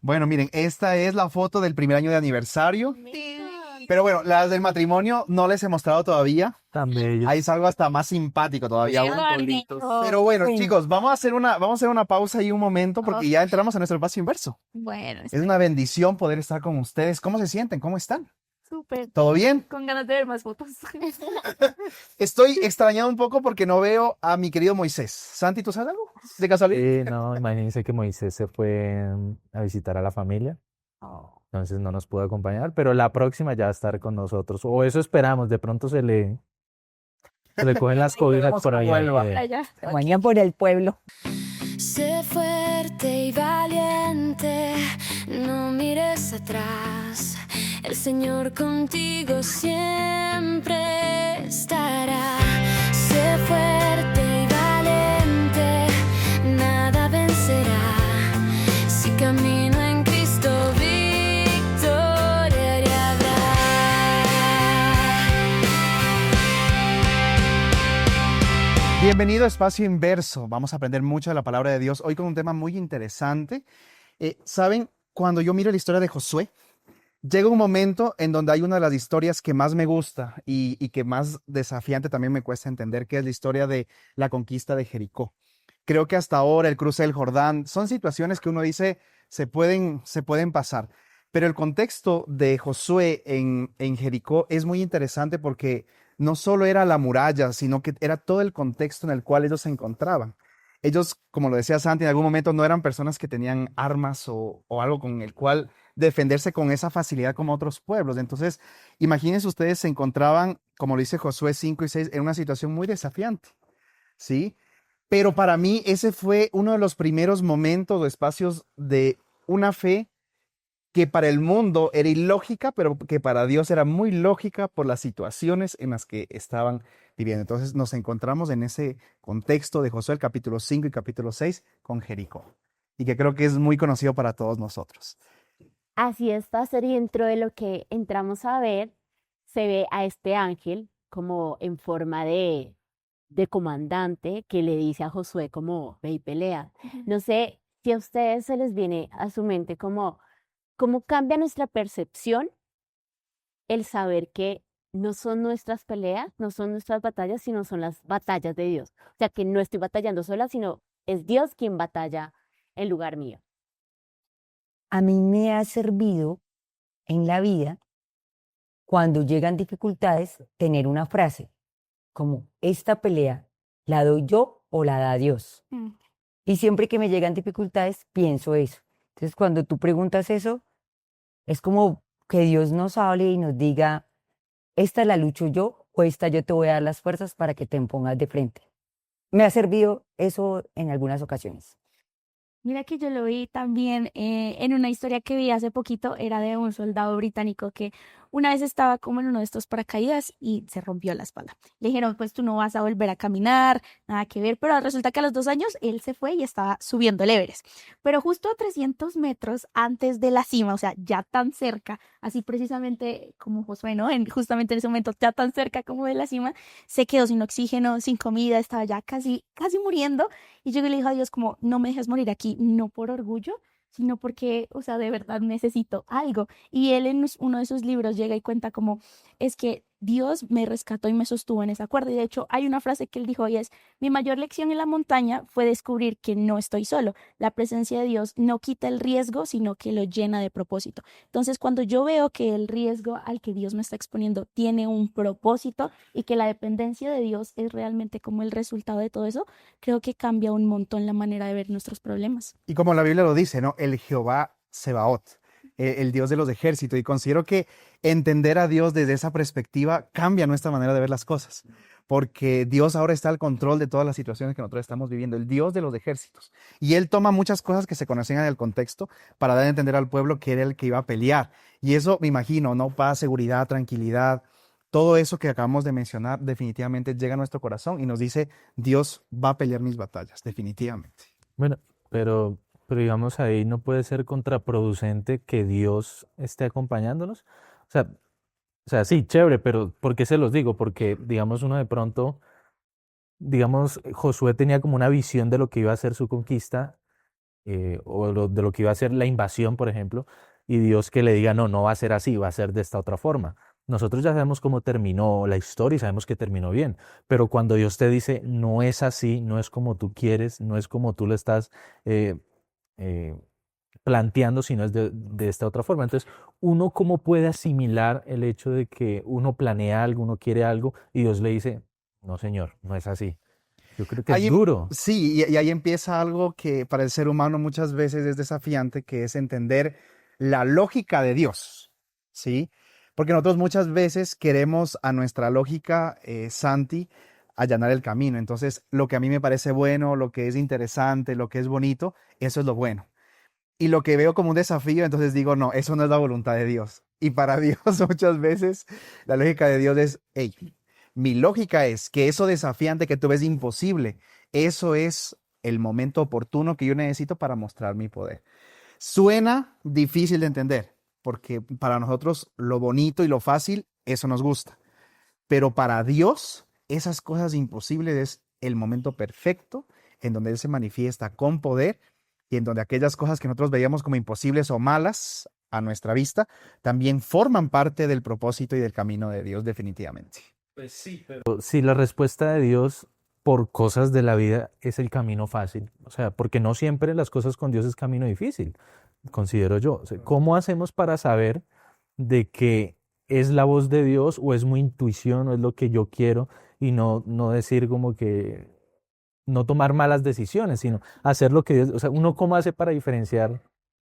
Bueno, miren, esta es la foto del primer año de aniversario. Sí. Pero bueno, las del matrimonio no les he mostrado todavía. Tan Ahí es bellos. algo hasta más simpático todavía. Qué Bolitos. bonito. Pero bueno, Bueno, chicos, vamos a hacer una pausa ahí un momento porque ya entramos a nuestro espacio inverso. Bueno, Es una bendición poder estar con ustedes. ¿Cómo se sienten? ¿Cómo están? súper. ¿Todo bien? Con ganas de ver más fotos. Estoy extrañado un poco porque no veo a mi querido Moisés. Santi, ¿tú sabes algo? ¿De casualidad? No, imagínense que Moisés se fue a visitar a la familia, Oh. entonces no nos pudo acompañar, pero la próxima ya va a estar con nosotros, o eso esperamos, de pronto se le cogen las cobijas veremos por ahí. cómo vuelva. Allá. se bañan por el pueblo. Sé fuerte y valiente, no mires atrás. El Señor contigo siempre estará. Sé fuerte y valiente, nada vencerá. Si camino en Cristo, victoria habrá. Bienvenido a Espacio Inverso. Vamos a aprender mucho de la palabra de Dios hoy con un tema muy interesante. ¿Saben? Cuando yo miro la historia de Josué, llega un momento en donde hay una de las historias que más me gusta y que más desafiante también me cuesta entender, que es la historia de la conquista de Jericó. Creo que hasta ahora el cruce del Jordán son situaciones que uno dice se pueden pasar. Pero el contexto de Josué en Jericó es muy interesante porque no solo era la muralla, sino que era todo el contexto en el cual ellos se encontraban. Ellos, como lo decía Santi, en algún momento no eran personas que tenían armas o algo con el cual defenderse con esa facilidad como otros pueblos. Entonces, imagínense ustedes se encontraban, como lo dice Josué 5 y 6, en una situación muy desafiante, ¿sí? Pero para mí ese fue uno de los primeros momentos o espacios de una fe que para el mundo era ilógica, pero que para Dios era muy lógica por las situaciones en las que estaban viviendo. Entonces nos encontramos en ese contexto de Josué, el capítulo 5 y capítulo 6 con Jericó, y que creo que es muy conocido para todos nosotros. Así es, pastor, y dentro de lo que entramos a ver, se ve a este ángel como en forma de comandante que le dice a Josué como, ve y pelea. No sé si a ustedes se les viene a su mente como, cómo cambia nuestra percepción el saber que no son nuestras peleas, no son nuestras batallas, sino son las batallas de Dios. O sea, que no estoy batallando sola, sino es Dios quien batalla en lugar mío. A mí me ha servido en la vida, cuando llegan dificultades, tener una frase como, esta pelea, ¿la doy yo o la da Dios? Mm. Y siempre que me llegan dificultades, pienso eso. Entonces, cuando tú preguntas eso, es como que Dios nos hable y nos diga, esta la lucho yo o esta yo te voy a dar las fuerzas para que te pongas de frente. Me ha servido eso en algunas ocasiones. Mira que yo lo vi también en una historia que vi hace poquito, era de un soldado británico que una vez estaba como en uno de estos paracaídas y se rompió la espalda. Le dijeron, pues tú no vas a volver a caminar, nada que ver, pero resulta que a los 2 años él se fue y estaba subiendo el Everest. Pero justo a 300 metros antes de la cima, o sea, ya tan cerca, así precisamente como Josué, ¿no? Justamente en ese momento, ya tan cerca como de la cima, se quedó sin oxígeno, sin comida, estaba ya casi muriendo. Y yo le dije a Dios como, no me dejes morir aquí, no por orgullo, sino porque, o sea, de verdad necesito algo. Y él en uno de sus libros llega y cuenta como, es que Dios me rescató y me sostuvo en esa cuerda. Y de hecho hay una frase que él dijo y es, mi mayor lección en la montaña fue descubrir que no estoy solo. La presencia de Dios no quita el riesgo, sino que lo llena de propósito. Entonces, cuando yo veo que el riesgo al que Dios me está exponiendo tiene un propósito y que la dependencia de Dios es realmente como el resultado de todo eso, creo que cambia un montón la manera de ver nuestros problemas. Y como la Biblia lo dice, ¿no? El Jehová Sebaot, el Dios de los ejércitos. Y considero que entender a Dios desde esa perspectiva cambia nuestra manera de ver las cosas. Porque Dios ahora está al control de todas las situaciones que nosotros estamos viviendo, el Dios de los ejércitos. Y Él toma muchas cosas que se conocían en el contexto para dar a entender al pueblo que era el que iba a pelear. Y eso, me imagino, ¿no? Paz, seguridad, tranquilidad, todo eso que acabamos de mencionar definitivamente llega a nuestro corazón y nos dice, Dios va a pelear mis batallas, definitivamente. Bueno, pero digamos ahí no puede ser contraproducente que Dios esté acompañándonos. O sea, sí, chévere, pero ¿por qué se los digo? Porque, digamos, uno de pronto, digamos, Josué tenía como una visión de lo que iba a ser su conquista de lo que iba a ser la invasión, por ejemplo, y Dios que le diga, no, no va a ser así, va a ser de esta otra forma. Nosotros ya sabemos cómo terminó la historia y sabemos que terminó bien, pero cuando Dios te dice, no es así, no es como tú quieres, no es como tú lo estás eh, eh, planteando, sino es de esta otra forma. Entonces, uno cómo puede asimilar el hecho de que uno planea algo, uno quiere algo y Dios le dice, no, señor, no es así. Yo creo que es Ahí, duro. sí, y ahí empieza algo que para el ser humano muchas veces es desafiante, que es entender la lógica de Dios, ¿sí? Porque nosotros muchas veces queremos a nuestra lógica, Santi, allanar el camino. Entonces, lo que a mí me parece bueno, lo que es interesante, lo que es bonito, eso es lo bueno. Y lo que veo como un desafío, entonces digo, no, eso no es la voluntad de Dios. Y para Dios muchas veces la lógica de Dios es, hey, mi lógica es que eso desafiante que tú ves imposible, eso es el momento oportuno que yo necesito para mostrar mi poder. Suena difícil de entender, porque para nosotros lo bonito y lo fácil, eso nos gusta. Pero para Dios, esas cosas imposibles es el momento perfecto en donde Él se manifiesta con poder y en donde aquellas cosas que nosotros veíamos como imposibles o malas a nuestra vista, también forman parte del propósito y del camino de Dios definitivamente. Pues sí, pero si la respuesta de Dios por cosas de la vida es el camino fácil, o sea, porque no siempre las cosas con Dios es camino difícil, considero yo. O sea, ¿cómo hacemos para saber de que es la voz de Dios o es mi intuición o es lo que yo quiero y no decir como que no tomar malas decisiones, sino hacer lo que Dios, o sea, uno cómo hace para diferenciar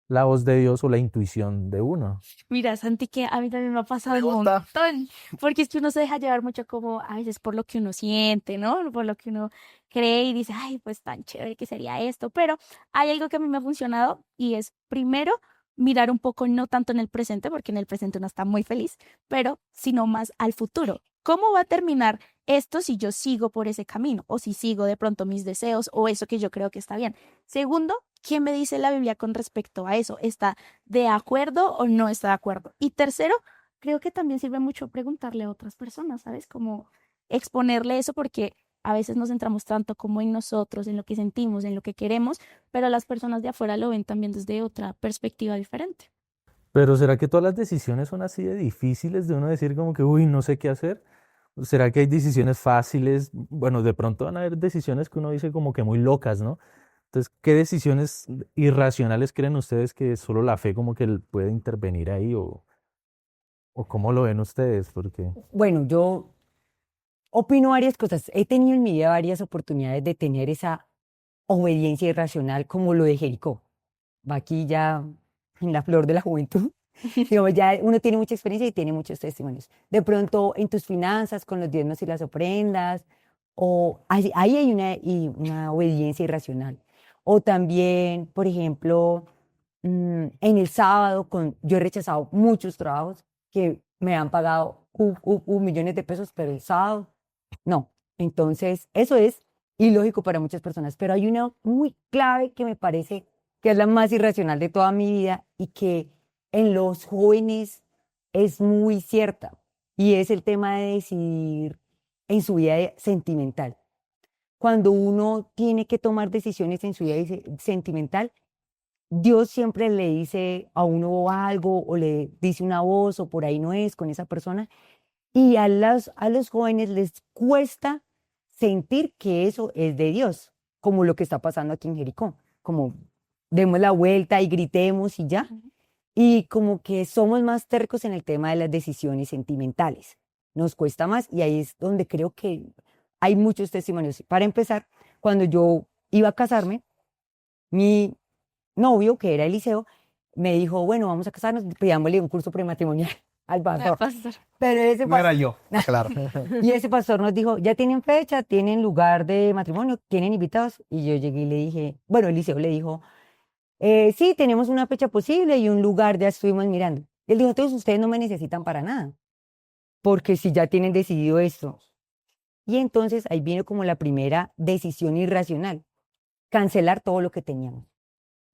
la voz de Dios o la intuición de uno? Mira, Santi, que a mí también me ha pasado un Pregunta. montón, porque es que uno se deja llevar mucho como a veces por lo que uno siente, ¿no? Por lo que uno cree y dice, ay, pues tan chévere que sería esto, pero hay algo que a mí me ha funcionado y es primero mirar un poco no tanto en el presente, porque en el presente uno está muy feliz, pero sino más al futuro. ¿Cómo va a terminar esto si yo sigo por ese camino o si sigo de pronto mis deseos o eso que yo creo que está bien? Segundo, ¿qué me dice la Biblia con respecto a eso? ¿Está de acuerdo o no está de acuerdo? Y tercero, creo que también sirve mucho preguntarle a otras personas, ¿sabes? Como exponerle eso porque a veces nos centramos tanto como en nosotros, en lo que sentimos, en lo que queremos, pero las personas de afuera lo ven también desde otra perspectiva diferente. Pero ¿será que todas las decisiones son así de difíciles de uno decir como que, uy, no sé qué hacer? ¿Será que hay decisiones fáciles? Bueno, de pronto van a haber decisiones que uno dice como que muy locas, ¿no? Entonces, ¿qué decisiones irracionales creen ustedes que solo la fe como que puede intervenir ahí o cómo lo ven ustedes? Porque Bueno, yo opino varias cosas. He tenido en mi vida varias oportunidades de tener esa obediencia irracional como lo de Jericó. Va aquí ya en la flor de la juventud. Digamos, ya uno tiene mucha experiencia y tiene muchos testimonios. De pronto en tus finanzas, con los diezmos y las ofrendas, o ahí hay una obediencia irracional. O también, por ejemplo, en el sábado, yo he rechazado muchos trabajos que me han pagado millones de pesos, pero el sábado no. Entonces, eso es ilógico para muchas personas, pero hay una muy clave que me parece que es la más irracional de toda mi vida y que en los jóvenes es muy cierta, y es el tema de decidir en su vida sentimental. Cuando uno tiene que tomar decisiones en su vida sentimental, Dios siempre le dice a uno algo o le dice una voz o por ahí no es con esa persona, y a los jóvenes les cuesta sentir que eso es de Dios, como lo que está pasando aquí en Jericó, como demos la vuelta y gritemos y ya. Y como que somos más tercos en el tema de las decisiones sentimentales. Nos cuesta más y ahí es donde creo que hay muchos testimonios. Para empezar, cuando yo iba a casarme, mi novio, que era Eliseo, me dijo, bueno, vamos a casarnos, pidámosle un curso prematrimonial al pastor. Pastor. Pero ese No era yo, claro. y ese pastor nos dijo, ya tienen fecha, tienen lugar de matrimonio, tienen invitados. Y yo llegué y le dije, bueno, Eliseo le dijo, sí, tenemos una fecha posible y un lugar, ya estuvimos mirando. Él dijo, entonces ustedes no me necesitan para nada, porque si ya tienen decidido esto. Y entonces ahí viene como la primera decisión irracional, cancelar todo lo que teníamos.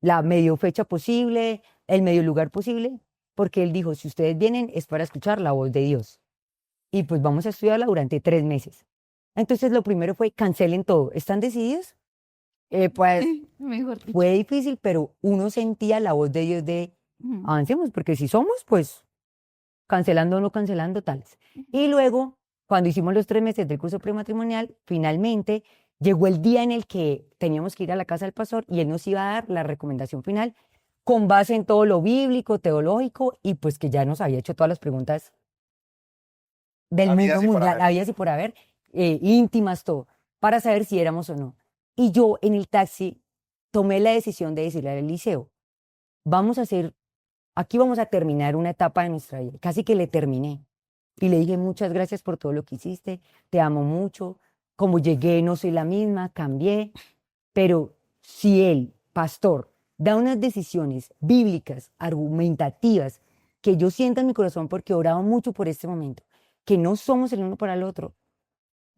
La medio fecha posible, el medio lugar posible, porque él dijo, si ustedes vienen es para escuchar la voz de Dios. Y pues vamos a estudiarla durante 3 meses. Entonces lo primero fue, cancelen todo. ¿Están decididos? Pues Mejor dicho. fue difícil, pero uno sentía la voz de Dios de Ujú. avancemos, porque si somos, pues cancelando o no cancelando tales. Y luego, cuando hicimos los 3 meses del curso prematrimonial, finalmente llegó el día en el que teníamos que ir a la casa del pastor y él nos iba a dar la recomendación final con base en todo lo bíblico, teológico y pues que ya nos había hecho todas las preguntas del Habidas mundo y por mundial, haber. habidas y por haber, íntimas, todo, para saber si éramos o no. Y yo en el taxi tomé la decisión de decirle al Eliseo, vamos a hacer, aquí vamos a terminar una etapa de nuestra vida. Casi que le terminé. Y le dije, muchas gracias por todo lo que hiciste, te amo mucho, como llegué no soy la misma, cambié, pero si el pastor da unas decisiones bíblicas, argumentativas, que yo sienta en mi corazón porque he orado mucho por este momento, que no somos el uno para el otro,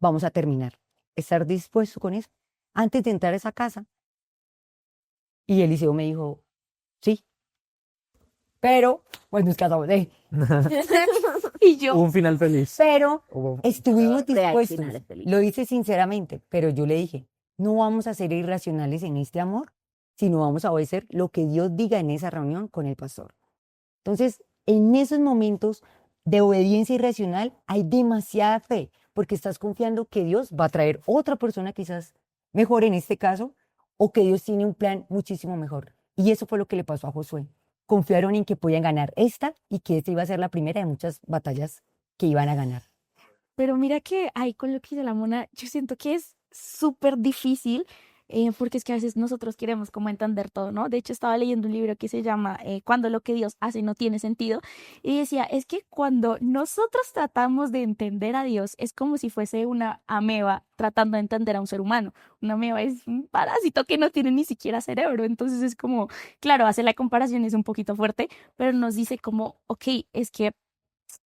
vamos a terminar. Estar dispuesto con eso antes de entrar a esa casa. Y Eliseo me dijo, sí, pero pues nos casamos. Y yo, Un final feliz. Pero Hubo- estuvimos Pero hay dispuestos, finales felices. lo hice sinceramente, pero yo le dije, no vamos a ser irracionales en este amor, sino vamos a obedecer lo que Dios diga en esa reunión con el pastor. Entonces, en esos momentos de obediencia irracional hay demasiada fe, porque estás confiando que Dios va a traer otra persona quizás mejor en este caso, o que Dios tiene un plan muchísimo mejor. Y eso fue lo que le pasó a Josué. Confiaron en que podían ganar esta y que esta iba a ser la primera de muchas batallas que iban a ganar. pero mira que ahí con lo que dice la Mona, yo siento que es súper difícil, porque es que a veces nosotros queremos como entender todo, ¿no? De hecho, estaba leyendo un libro que se llama Cuando lo que Dios hace no tiene sentido, y decía, es que cuando nosotros tratamos de entender a Dios, es como si fuese una ameba tratando de entender a un ser humano. Una ameba es un parásito que no tiene ni siquiera cerebro, entonces es como, claro, hace la comparación, es un poquito fuerte, pero nos dice como, ok, es que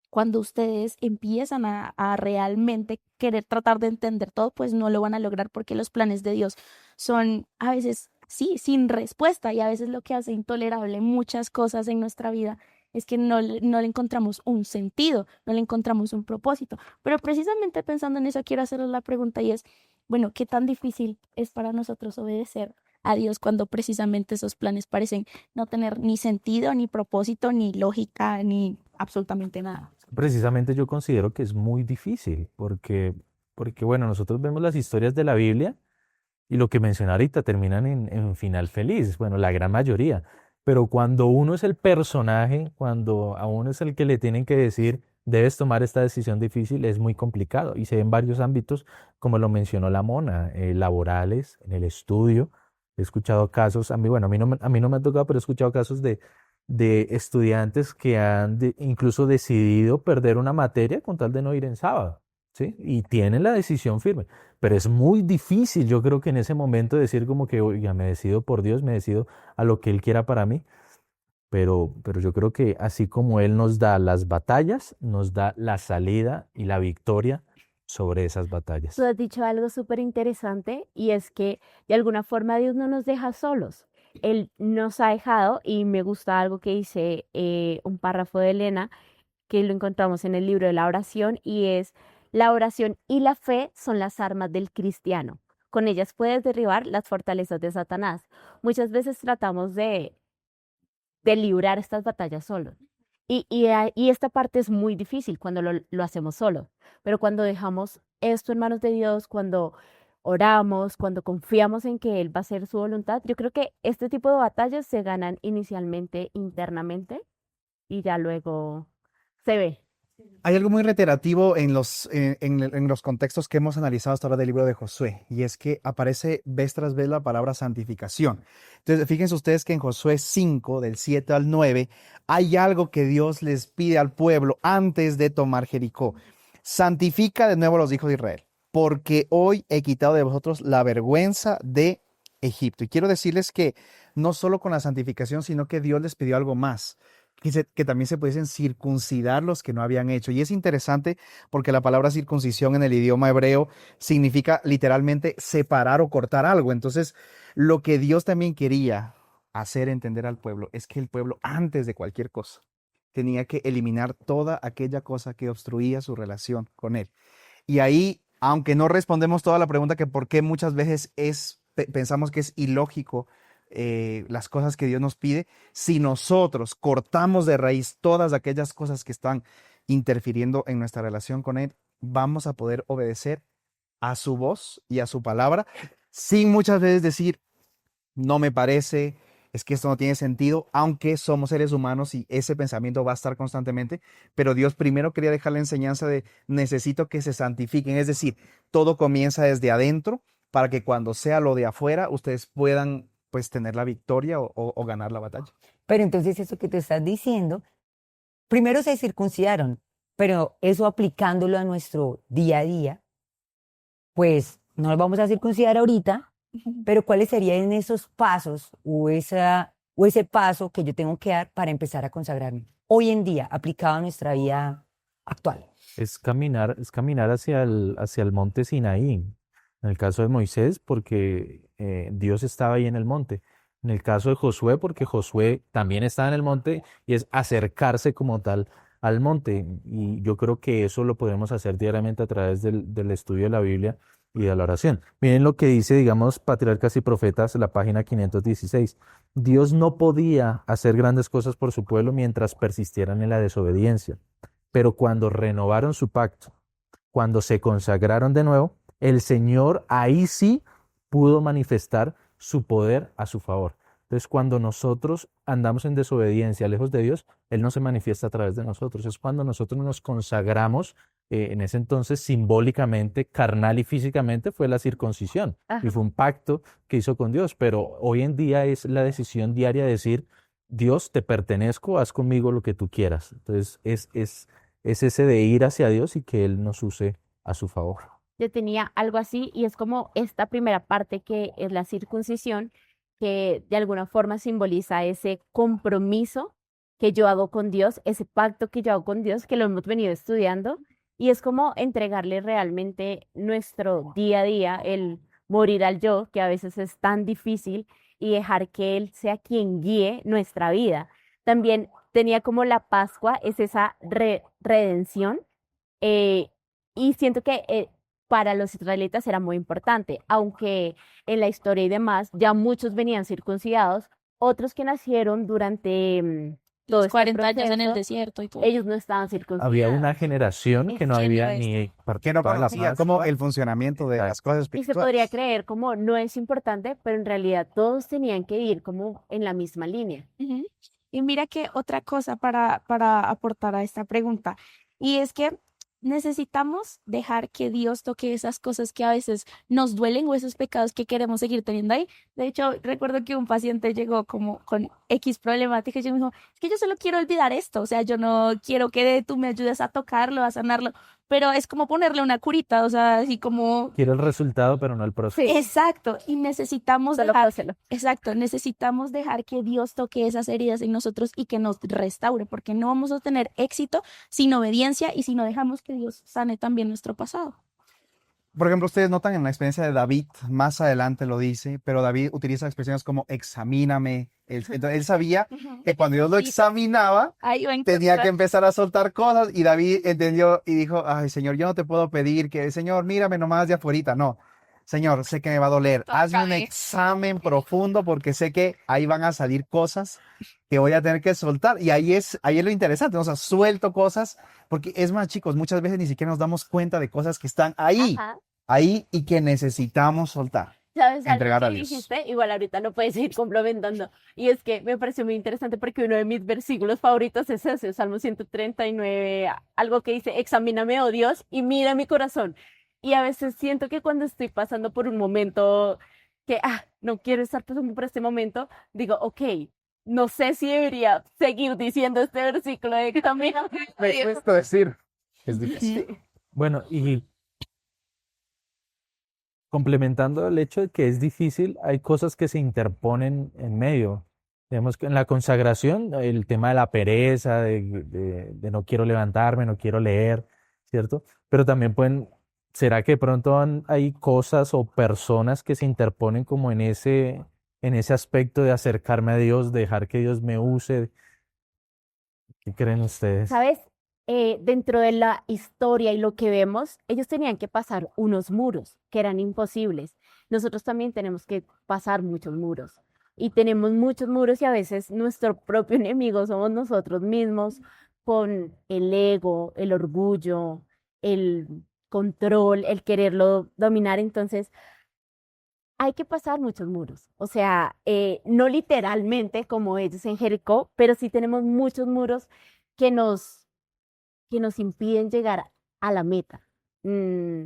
cuando ustedes empiezan a realmente querer tratar de entender todo, pues no lo van a lograr porque los planes de Dios son a veces, sí, sin respuesta y a veces lo que hace intolerable muchas cosas en nuestra vida es que no le encontramos un sentido, no le encontramos un propósito. Pero precisamente pensando en eso, quiero hacerles la pregunta y es, bueno, ¿qué tan difícil es para nosotros obedecer a Dios cuando precisamente esos planes parecen no tener ni sentido, ni propósito, ni lógica, ni absolutamente nada? Precisamente yo considero que es muy difícil, porque bueno, nosotros vemos las historias de la Biblia y lo que mencioné ahorita terminan en final feliz, bueno, la gran mayoría. Pero cuando uno es el personaje, cuando a uno es el que le tienen que decir, debes tomar esta decisión difícil, es muy complicado. Y se ve en varios ámbitos, como lo mencionó la Mona, laborales, en el estudio. He escuchado casos, a mí, bueno, a mí no me ha tocado, pero he escuchado casos de estudiantes que han incluso decidido perder una materia con tal de no ir en sábado, ¿sí? Y tienen la decisión firme. Pero es muy difícil, yo creo que en ese momento decir como que, oiga, me decido por Dios, me decido a lo que Él quiera para mí. Pero yo creo que así como Él nos da las batallas, nos da la salida y la victoria sobre esas Tú batallas. has dicho algo súper interesante y es que de alguna forma Dios no nos deja solos. Él nos ha dejado y me gusta algo que dice un párrafo de Elena que lo encontramos en el libro de la oración y es, la oración y la fe son las armas del cristiano. Con ellas puedes derribar las fortalezas de Satanás. Muchas veces tratamos de librar estas batallas solos. Y esta parte es muy difícil cuando lo hacemos solo, pero cuando dejamos esto en manos de Dios, cuando oramos, cuando confiamos en que Él va a hacer su voluntad, yo creo que este tipo de batallas se ganan inicialmente internamente y ya luego se ve. Hay algo muy reiterativo en los contextos que hemos analizado hasta ahora del libro de Josué, y es que aparece vez tras vez la palabra santificación. Entonces, fíjense ustedes que en Josué 5, del 7 al 9, hay algo que Dios les pide al pueblo antes de tomar Jericó. Santifica de nuevo a los hijos de Israel, porque hoy he quitado de vosotros la vergüenza de Egipto. Y quiero decirles que no solo con la santificación, sino que Dios les pidió algo más que también se pudiesen circuncidar los que no habían hecho. Y es interesante porque la palabra circuncisión en el idioma hebreo significa literalmente separar o cortar algo. Entonces, lo que Dios también quería hacer entender al pueblo es que el pueblo, antes de cualquier cosa, tenía que eliminar toda aquella cosa que obstruía su relación con Él. Y ahí, aunque no respondemos toda la pregunta que por qué muchas veces es pensamos que es ilógico las cosas que Dios nos pide, si nosotros cortamos de raíz todas aquellas cosas que están interfiriendo en nuestra relación con Él, vamos a poder obedecer a su voz y a su palabra, sin muchas veces decir, no me parece, es que esto no tiene sentido, aunque somos seres humanos y ese pensamiento va a estar constantemente, pero Dios primero quería dejar la enseñanza de necesito que se santifiquen, es decir, todo comienza desde adentro para que cuando sea lo de afuera, ustedes puedan pues tener la victoria o ganar la batalla. Pero entonces eso que te estás diciendo, primero se circuncidaron, pero eso aplicándolo a nuestro día a día, pues no nos vamos a circuncidar ahorita, pero ¿cuáles serían esos pasos o ese paso que yo tengo que dar para empezar a consagrarme hoy en día, aplicado a nuestra vida actual? Es caminar hacia el monte Sinaí. En el caso de Moisés, porque Dios estaba ahí en el monte. En el caso de Josué, porque Josué también estaba en el monte y es acercarse como tal al monte. Y yo creo que eso lo podemos hacer diariamente a través del estudio de la Biblia y de la oración. Miren lo que dice, digamos, Patriarcas y Profetas, la página 516. Dios no podía hacer grandes cosas por su pueblo mientras persistieran en la desobediencia. Pero cuando renovaron su pacto, cuando se consagraron de nuevo, el Señor ahí sí pudo manifestar su poder a su favor. Entonces, cuando nosotros andamos en desobediencia, lejos de Dios, Él no se manifiesta a través de nosotros. Es cuando nosotros nos consagramos, en ese entonces simbólicamente, carnal y físicamente, fue la circuncisión. Ajá. Y fue un pacto que hizo con Dios. Pero hoy en día es la decisión diaria de decir, Dios, te pertenezco, haz conmigo lo que tú quieras. Entonces, es ese de ir hacia Dios y que Él nos use a su favor. Yo tenía algo así y es como esta primera parte que es la circuncisión, que de alguna forma simboliza ese compromiso que yo hago con Dios, ese pacto que yo hago con Dios, que lo hemos venido estudiando, y es como entregarle realmente nuestro día a día, el morir al yo, que a veces es tan difícil, y dejar que Él sea quien guíe nuestra vida. También tenía como la Pascua, es esa redención, eh, y siento que para los israelitas era muy importante, aunque en la historia y demás ya muchos venían circuncidados, otros que nacieron durante todo Los este 40 años en el proceso, desierto y todo. ellos no estaban circuncidados. Había una generación que no Es había lleno ni Que no participado en la conocía Pascua. como el funcionamiento de las cosas Y se espirituales. podría creer como no es importante, pero en realidad todos tenían que ir como en la misma línea. Ujú. Y mira que otra cosa para aportar a esta pregunta, y es que necesitamos dejar que Dios toque esas cosas que a veces nos duelen o esos pecados que queremos seguir teniendo ahí. De hecho, recuerdo que un paciente llegó como con X problemática y yo me dijo, es que yo solo quiero olvidar esto, o sea, yo no quiero que tú me ayudes a tocarlo, a sanarlo, pero es como ponerle una curita, o sea, así como... Quiero el resultado, pero no el proceso. Sí, Exacto, y necesitamos solo dejar, cóselo. exacto, necesitamos dejar que Dios toque esas heridas en nosotros y que nos restaure, porque no vamos a tener éxito sin obediencia y si no dejamos que Dios sane también nuestro pasado. Por ejemplo, ustedes notan en la experiencia de David, más adelante lo dice, pero David utiliza expresiones como examíname. Entonces, él sabía que cuando Dios lo examinaba, Ahí va a tenía encontrar- que empezar a soltar cosas y David entendió y dijo, ay, Señor, yo no te puedo pedir que, Señor, mírame nomás de afuerita. No, Señor, sé que me va a doler. Hazme un Tócame. examen profundo porque sé que ahí van a salir cosas que voy a tener que soltar. Y ahí es lo interesante, ¿no? O sea, suelto cosas, porque es más, chicos, muchas veces ni siquiera nos damos cuenta de cosas que están ahí, Ajá. ahí y que necesitamos soltar. ¿Sabes algo Entregar a que Dios. dijiste? Igual ahorita lo puedes ir complementando. Y es que me pareció muy interesante porque uno de mis versículos favoritos es ese, Salmo 139, algo que dice, examíname, oh Dios, y mira mi corazón. Y a veces siento que cuando estoy pasando por un momento que, no quiero estar pasando por este momento, digo, ok, no sé si debería seguir diciendo este versículo de examíname, oh Me Dios. cuesta decir. Es difícil. Sí. Bueno, y complementando el hecho de que es difícil, hay cosas que se interponen en medio. Digamos que en la consagración, el tema de la pereza, de no quiero levantarme, no quiero leer, ¿cierto? Pero también ¿será que de pronto hay cosas o personas que se interponen como en ese aspecto de acercarme a Dios, de dejar que Dios me use? ¿Qué creen ustedes? ¿Sabes? Dentro de la historia y lo que vemos, ellos tenían que pasar unos muros que eran imposibles. nosotros también tenemos que pasar muchos muros. Y tenemos muchos muros y a veces nuestro propio enemigo somos nosotros mismos con el ego, el orgullo, el control, el quererlo dominar. Entonces, hay que pasar muchos muros. O sea, no literalmente como ellos en Jericó, pero sí tenemos muchos muros que nos impiden llegar a la meta. Mm,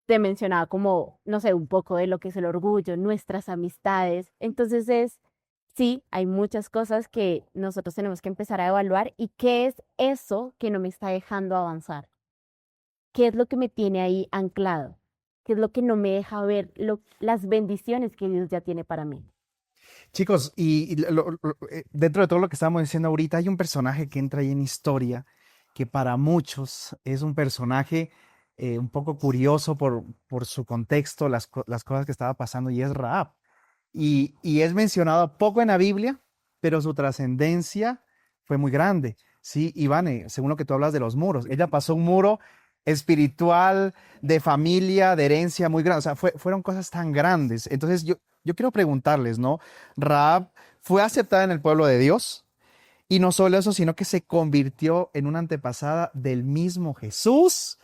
te mencionaba como, no sé, un poco de lo que es el orgullo, nuestras amistades. Entonces sí, hay muchas cosas que nosotros tenemos que empezar a evaluar y qué es eso que no me está dejando avanzar. ¿Qué es lo que me tiene ahí anclado? ¿Qué es lo que no me deja ver las bendiciones que Dios ya tiene para mí? Chicos, dentro de todo lo que estamos diciendo ahorita, hay un personaje que entra ahí en historia que para muchos es un personaje un poco curioso por su contexto, las cosas que estaba pasando, y es Rahab. Y es mencionado poco en la Biblia, pero su trascendencia fue muy grande. Sí, Ivane, según lo que tú hablas de los muros, ella pasó un muro espiritual, de familia, de herencia muy grande. O sea, fueron cosas tan grandes. Entonces, yo quiero preguntarles, ¿no? Rahab fue aceptada en el pueblo de Dios, y no solo eso, sino que se convirtió en una antepasada del mismo Jesús.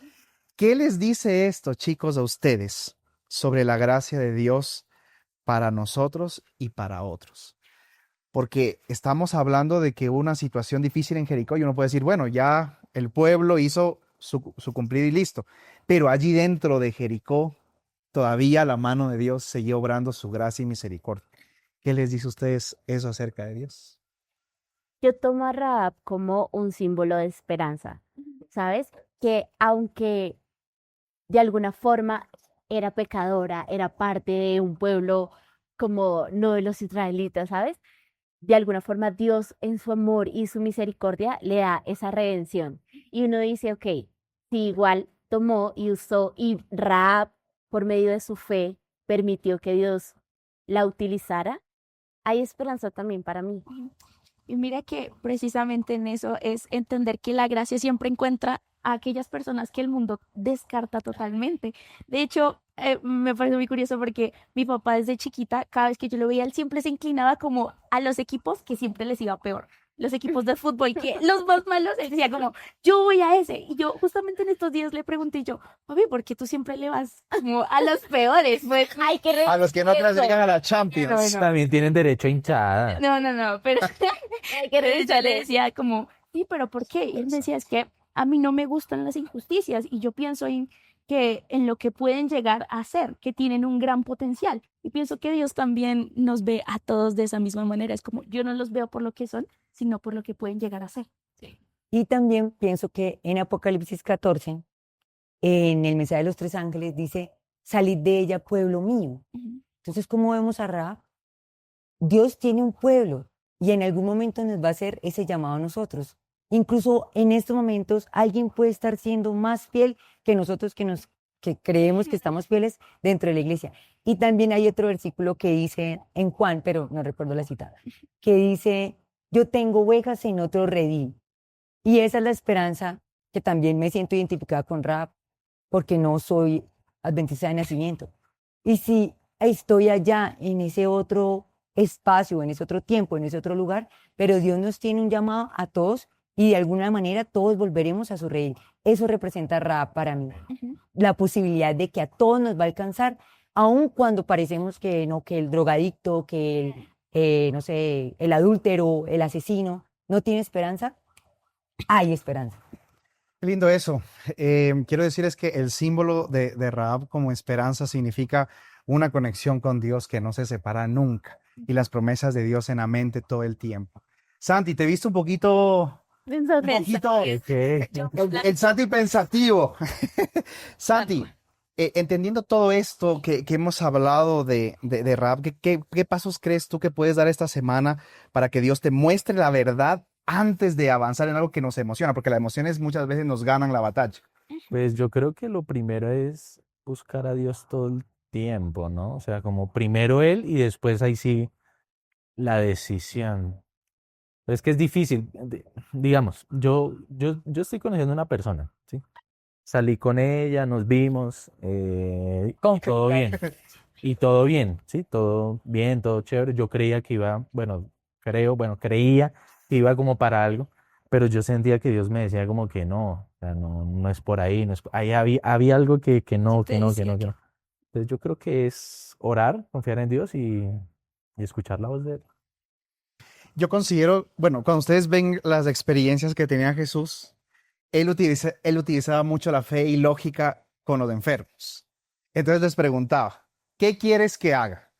¿Qué les dice esto, chicos, a ustedes sobre la gracia de Dios para nosotros y para otros? Porque estamos hablando de que hubo una situación difícil en Jericó y uno puede decir, bueno, ya el pueblo hizo su cumplido y listo. Pero allí dentro de Jericó, todavía la mano de Dios seguía obrando su gracia y misericordia. ¿Qué les dice a ustedes eso acerca de Dios? Yo tomo a Rahab como un símbolo de esperanza, ¿sabes? Que aunque de alguna forma era pecadora, era parte de un pueblo como no de los israelitas, ¿sabes? De alguna forma Dios en su amor y su misericordia le da esa redención. Y uno dice, ok, si igual tomó y usó y Rahab por medio de su fe permitió que Dios la utilizara, hay esperanza también para mí. Y mira que precisamente en eso es entender que la gracia siempre encuentra a aquellas personas que el mundo descarta totalmente. De hecho, me parece muy curioso porque mi papá desde chiquita, cada vez que yo lo veía, él siempre se inclinaba como a los equipos que siempre les iba peor. Los equipos de fútbol, que los más malos, él decía como, yo voy a ese. Y yo justamente en estos días le pregunté yo, papi, ¿por qué tú siempre le vas como a los peores? Pues hay que A los que no respetar eso. clasifican a la Champions. Bueno. También tienen derecho a hinchada. No, pero yo le decía como, sí, pero ¿por qué? Y él me decía, es que a mí no me gustan las injusticias y yo pienso en lo que pueden llegar a ser, que tienen un gran potencial. Y pienso que Dios también nos ve a todos de esa misma manera. Es como, yo no los veo por lo que son, sino por lo que pueden llegar a ser. Y también pienso que en Apocalipsis 14, en el mensaje de los tres ángeles, dice, salid de ella, pueblo mío. Ujú. Entonces, ¿cómo vemos a Rahab? Dios tiene un pueblo y en algún momento nos va a hacer ese llamado a nosotros. Incluso en estos momentos alguien puede estar siendo más fiel que nosotros que creemos que estamos fieles dentro de la iglesia. Y también hay otro versículo que dice en Juan, pero no recuerdo la cita, que dice, yo tengo ovejas en otro redil. Y esa es la esperanza que también me siento identificada con Rahab, porque no soy adventista de nacimiento. Y si estoy allá en ese otro espacio, en ese otro tiempo, en ese otro lugar, pero Dios nos tiene un llamado a todos y de alguna manera todos volveremos a su redil. Eso representa Rahab para mí, Ujú. la posibilidad de que a todos nos va a alcanzar, aun cuando parecemos que no, que el drogadicto, que no sé, el adúltero, el asesino, no tiene esperanza, hay esperanza. Qué lindo eso. Quiero decirles que el símbolo de Rahab como esperanza significa una conexión con Dios que no se separa nunca y las promesas de Dios en la mente todo el tiempo. Santi, te he visto un poquito el Santi pensativo. Santi, entendiendo todo esto que hemos hablado de Rahab, ¿qué pasos crees tú que puedes dar esta semana para que Dios te muestre la verdad antes de avanzar en algo que nos emociona? Porque las emociones muchas veces nos ganan la batalla. Pues yo creo que lo primero es buscar a Dios todo el tiempo, ¿no? O sea, como primero Él y después ahí sí la decisión. Pero es que es difícil. Digamos, yo estoy conociendo a una persona, ¿sí? Salí con ella, nos vimos, y todo bien. y todo bien, ¿sí? Todo bien, todo chévere. Yo creía que iba, creía que iba como para algo, pero yo sentía que Dios me decía como que no, o sea, no es por ahí, no es, ahí había algo que no, te que no, que decía no, que no. Entonces yo creo que es orar, confiar en Dios y escuchar la voz de Él. Yo considero, bueno, cuando ustedes ven las experiencias que tenía Jesús, él utilizaba mucho la fe y lógica con los enfermos. Entonces les preguntaba, ¿qué quieres que haga?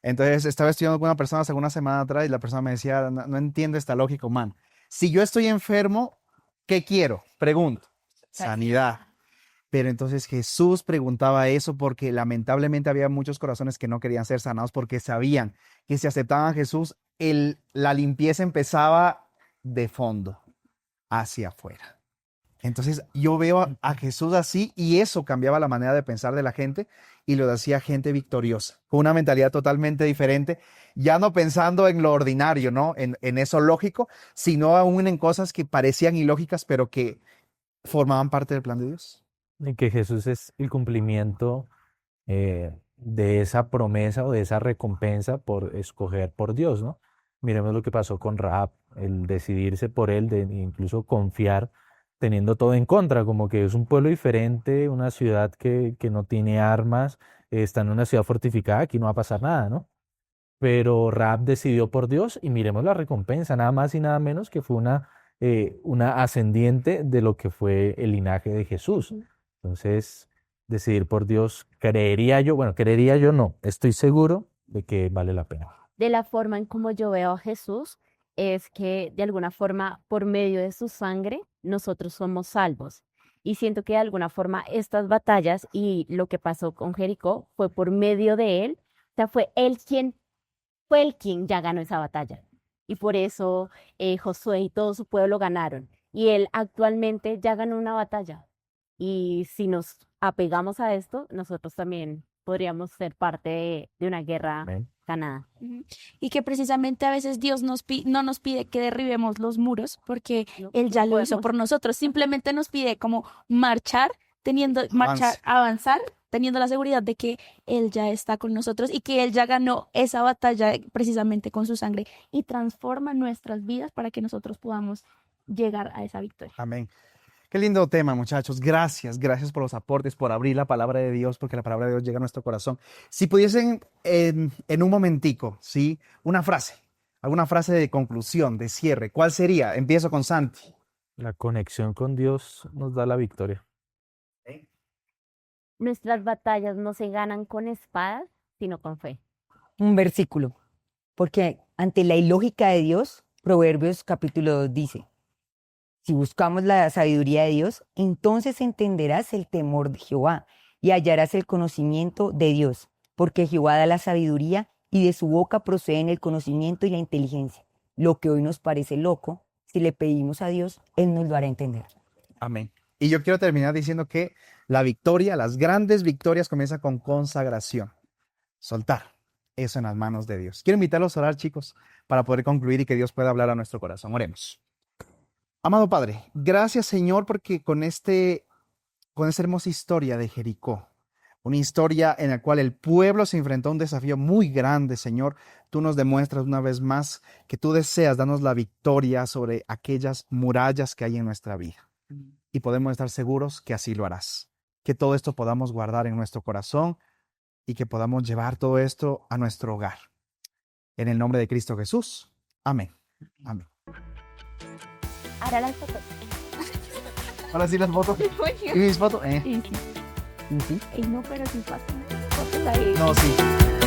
Entonces estaba estudiando con una persona hace una semana atrás y la persona me decía, no entiendo esta lógica humana. Si yo estoy enfermo, ¿qué quiero? Pregunto. Sanidad. Pero entonces Jesús preguntaba eso porque lamentablemente había muchos corazones que no querían ser sanados porque sabían que si aceptaban a Jesús, la limpieza empezaba de fondo hacia afuera. Entonces yo veo a Jesús así y eso cambiaba la manera de pensar de la gente y lo hacía gente victoriosa, con una mentalidad totalmente diferente, ya no pensando en lo ordinario, ¿no? En eso lógico, sino aún en cosas que parecían ilógicas, pero que formaban parte del plan de Dios. Y que Jesús es el cumplimiento de esa promesa o de esa recompensa por escoger por Dios, ¿no? Miremos lo que pasó con Rahab, el decidirse por él, de incluso confiar teniendo todo en contra, como que es un pueblo diferente, una ciudad que no tiene armas, está en una ciudad fortificada, aquí no va a pasar nada, ¿no? Pero Rahab decidió por Dios y miremos la recompensa, nada más y nada menos que fue una ascendiente de lo que fue el linaje de Jesús. Entonces, decidir por Dios, creería yo no, estoy seguro de que vale la pena. De la forma en como yo veo a Jesús, es que de alguna forma, por medio de su sangre, nosotros somos salvos. Y siento que de alguna forma estas batallas y lo que pasó con Jericó fue por medio de él. O sea, fue él quien ya ganó esa batalla. Y por eso Josué y todo su pueblo ganaron. Y él actualmente ya ganó una batalla. Y si nos apegamos a esto, nosotros también podríamos ser parte de una guerra Amén. ganada. Ujú. Y que precisamente a veces Dios no nos pide que derribemos los muros porque No, Él ya no lo hizo podemos. por nosotros. Simplemente nos pide como marchar, Avance. avanzar, teniendo la seguridad de que Él ya está con nosotros y que Él ya ganó esa batalla precisamente con su sangre y transforma nuestras vidas para que nosotros podamos llegar a esa victoria. Amén. Qué lindo tema, muchachos. Gracias por los aportes, por abrir la palabra de Dios, porque la palabra de Dios llega a nuestro corazón. Si pudiesen en un momentico, ¿sí? Alguna frase de conclusión, de cierre, ¿cuál sería? Empiezo con Santi. La conexión con Dios nos da la victoria. Nuestras batallas no se ganan con espadas, sino con fe. Un versículo, porque ante la ilógica de Dios, Proverbios capítulo 2 dice, si buscamos la sabiduría de Dios, entonces entenderás el temor de Jehová y hallarás el conocimiento de Dios, porque Jehová da la sabiduría y de su boca proceden el conocimiento y la inteligencia. Lo que hoy nos parece loco, si le pedimos a Dios, Él nos lo hará entender. Amén. Y yo quiero terminar diciendo que la victoria, las grandes victorias comienzan con consagración. Soltar eso en las manos de Dios. Quiero invitarlos a orar, chicos, para poder concluir y que Dios pueda hablar a nuestro corazón. Oremos. Amado Padre, gracias Señor porque con esta hermosa historia de Jericó, una historia en la cual el pueblo se enfrentó a un desafío muy grande, Señor, tú nos demuestras una vez más que tú deseas darnos la victoria sobre aquellas murallas que hay en nuestra vida. Y podemos estar seguros que así lo harás. Que todo esto podamos guardar en nuestro corazón y que podamos llevar todo esto a nuestro hogar. En el nombre de Cristo Jesús. Amén. Amén. Ahora las fotos. Ahora sí las fotos. ¿Y mis fotos? Y sí. ¿Sí? Ey, no, pero sí pasa. Fotos ahí. No, sí.